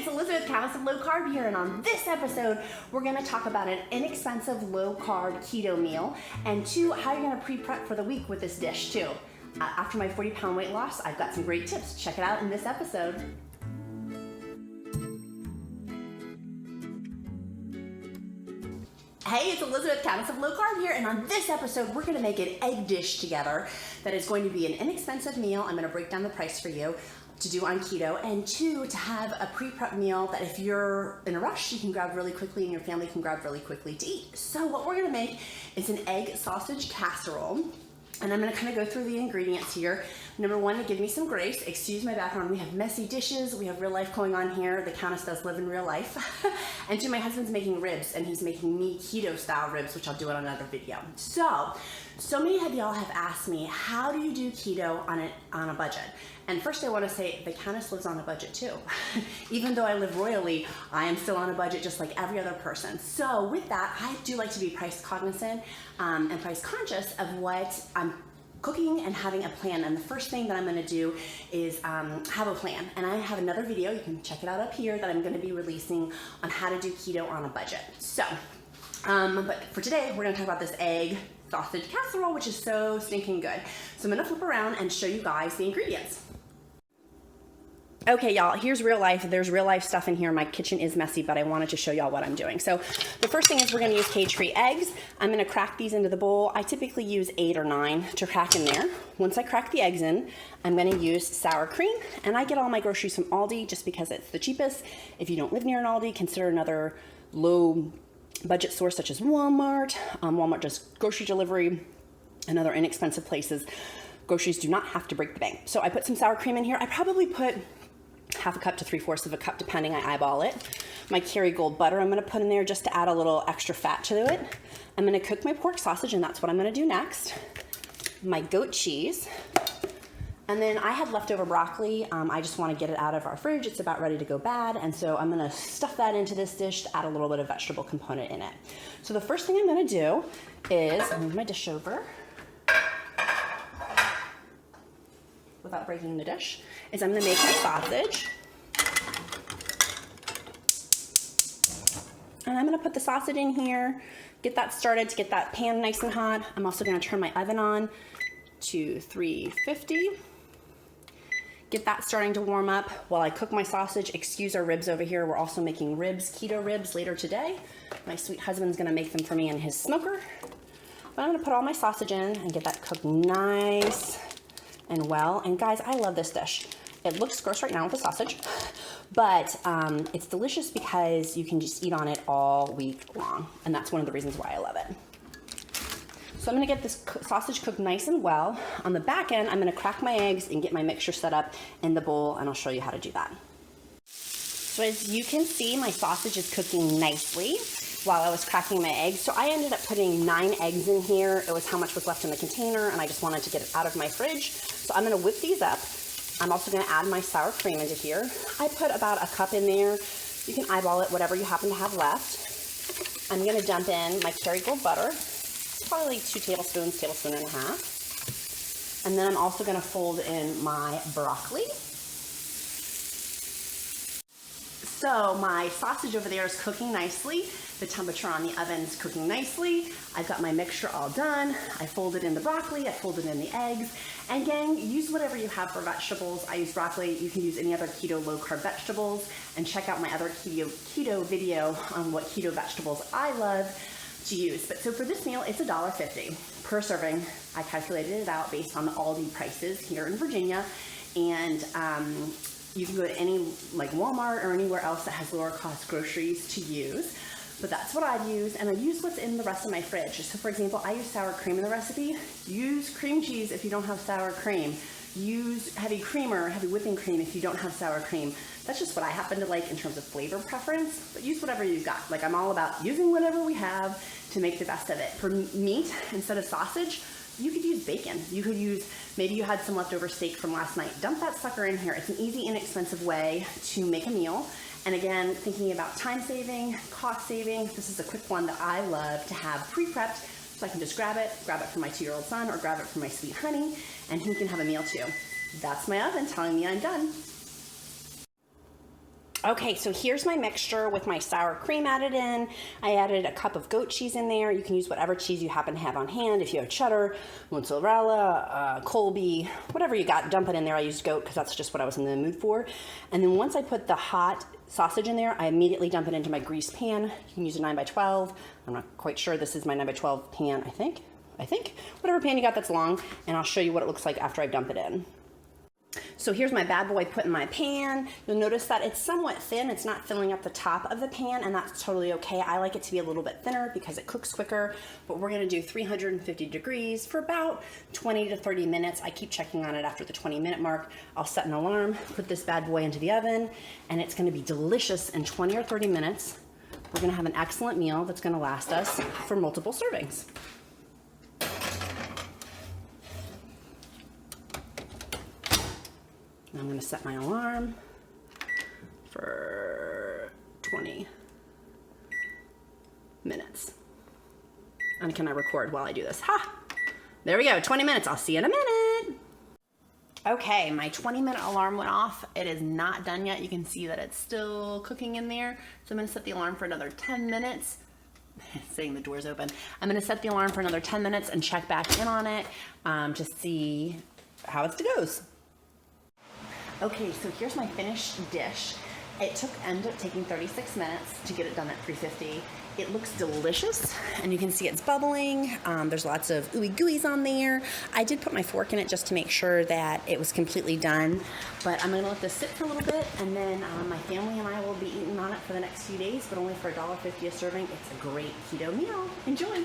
it's Elizabeth, Countess of Low Carb here, and on this episode, we're gonna talk about an inexpensive low-carb keto meal, and two, how you're gonna pre-prep for the week with this dish too. After my 40-pound weight loss, I've got some great tips. Check it out in this episode. Hey, it's Elizabeth, Countess of Low Carb here, and on this episode, we're gonna make an egg dish together that is going to be an inexpensive meal. I'm gonna break down the price for you to do on keto, and two, to have a pre-prep meal that if you're in a rush, you can grab really quickly and your family can grab really quickly to eat. So what we're gonna make is an egg sausage casserole. And I'm gonna kind of go through the ingredients here. Number one, to give me some grace, excuse my background, we have messy dishes, we have real life going on here. The Countess does live in real life. And two, my husband's making ribs, and he's making me keto style ribs, which I'll do in another video. So many of y'all have asked me, how do you do keto on a budget? And first I wanna say, the Countess lives on a budget too. Even though I live royally, I am still on a budget just like every other person. So with that, I do like to be price cognizant and price conscious of what I'm cooking and having a plan. And the first thing that I'm gonna do is have a plan. And I have another video, you can check it out up here, that I'm gonna be releasing on how to do keto on a budget. So, but for today, we're gonna talk about this egg sausage casserole, which is so stinking good. So I'm gonna flip around and show you guys the ingredients. Okay, y'all, here's real life. There's real life stuff in here. My kitchen is messy, but I wanted to show y'all what I'm doing. So the first thing is we're gonna use cage-free eggs. I'm gonna crack these into the bowl. I typically use 8 or 9 to crack in there. Once I crack the eggs in, I'm gonna use sour cream, and I get all my groceries from Aldi just because it's the cheapest. If you don't live near an Aldi, consider another low budget source such as Walmart. Walmart does grocery delivery and other inexpensive places. Groceries do not have to break the bank. So I put some sour cream in here. I probably put half a cup to 3/4 of a cup, depending, I eyeball it. My Kerrygold butter I'm gonna put in there just to add a little extra fat to it. I'm gonna cook my pork sausage, and that's what I'm gonna do next. My goat cheese. And then I had leftover broccoli. I just wanna get it out of our fridge. It's about ready to go bad. And so I'm gonna stuff that into this dish to add a little bit of vegetable component in it. So the first thing I'm gonna do is move my dish over without breaking the dish, is I'm gonna make my sausage. And I'm gonna put the sausage in here, get that started to get that pan nice and hot. I'm also gonna turn my oven on to 350. Get that starting to warm up while I cook my sausage. Excuse our ribs over here. We're also making ribs, keto ribs, later today. My sweet husband's gonna make them for me in his smoker. But I'm gonna put all my sausage in and get that cooked nice and well. And guys, I love this dish. It looks gross right now with the sausage, but it's delicious because you can just eat on it all week long. And that's one of the reasons why I love it. So I'm gonna get this sausage cooked nice and well. On the back end, I'm gonna crack my eggs and get my mixture set up in the bowl, and I'll show you how to do that. So as you can see, my sausage is cooking nicely while I was cracking my eggs. So I ended up putting 9 eggs in here. It was how much was left in the container, and I just wanted to get it out of my fridge. So I'm gonna whip these up. I'm also gonna add my sour cream into here. I put about a cup in there. You can eyeball it, whatever you happen to have left. I'm gonna dump in my Kerrygold butter. It's probably like 2 tablespoons, tablespoon and a half. And then I'm also gonna fold in my broccoli. So my sausage over there is cooking nicely. The temperature on the oven is cooking nicely. I've got my mixture all done. I folded in the broccoli, I folded in the eggs. And gang, use whatever you have for vegetables. I use broccoli, you can use any other keto low carb vegetables, and check out my other keto video on what keto vegetables I love to use. But so for this meal, it's $1.50 per serving. I calculated it out based on the Aldi prices here in Virginia. And you can go to any, like Walmart or anywhere else that has lower cost groceries to use. But that's what I use, and I use what's in the rest of my fridge. So for example, I use sour cream in the recipe. Use cream cheese if you don't have sour cream. Use heavy creamer, heavy whipping cream if you don't have sour cream. That's just what I happen to like in terms of flavor preference, but use whatever you've got. Like, I'm all about using whatever we have to make the best of it. For meat, instead of sausage, you could use bacon. You could use, maybe you had some leftover steak from last night. Dump that sucker in here. It's an easy, inexpensive way to make a meal. And again, thinking about time saving, cost saving, this is a quick one that I love to have pre-prepped, so I can just grab it for my 2-year-old son, or grab it for my sweet honey, and he can have a meal too. That's my oven telling me I'm done. Okay, so here's my mixture with my sour cream added in. I added a cup of goat cheese in there. You can use whatever cheese you happen to have on hand. If you have cheddar, mozzarella, Colby, whatever you got, dump it in there. I used goat because that's just what I was in the mood for. And then once I put the hot sausage in there, I immediately dump it into my greased pan. You can use a 9x12. I'm not quite sure. This is my 9x12 pan, I think. Whatever pan you got that's long, and I'll show you what it looks like after I dump it in. So here's my bad boy put in my pan. You'll notice that it's somewhat thin. It's not filling up the top of the pan, and that's totally okay. I like it to be a little bit thinner because it cooks quicker, but we're gonna do 350 degrees for about 20 to 30 minutes. I keep checking on it after the 20-minute mark. I'll set an alarm, put this bad boy into the oven, and it's gonna be delicious in 20 or 30 minutes. We're gonna have an excellent meal that's gonna last us for multiple servings. I'm going to set my alarm for 20 minutes. And can I record while I do this? Ha! There we go, 20 minutes. I'll see you in a minute. Okay, my 20-minute alarm went off. It is not done yet. You can see that it's still cooking in there. So I'm going to set the alarm for another 10 minutes. Saying the door's open. I'm going to set the alarm for another 10 minutes and check back in on it to see how it goes. Okay, so here's my finished dish. It ended up taking 36 minutes to get it done at 350. It looks delicious, and you can see it's bubbling. There's lots of ooey gooeys on there. I did put my fork in it just to make sure that it was completely done, but I'm gonna let this sit for a little bit, and then my family and I will be eating on it for the next few days, but only for $1.50 a serving. It's a great keto meal. Enjoy.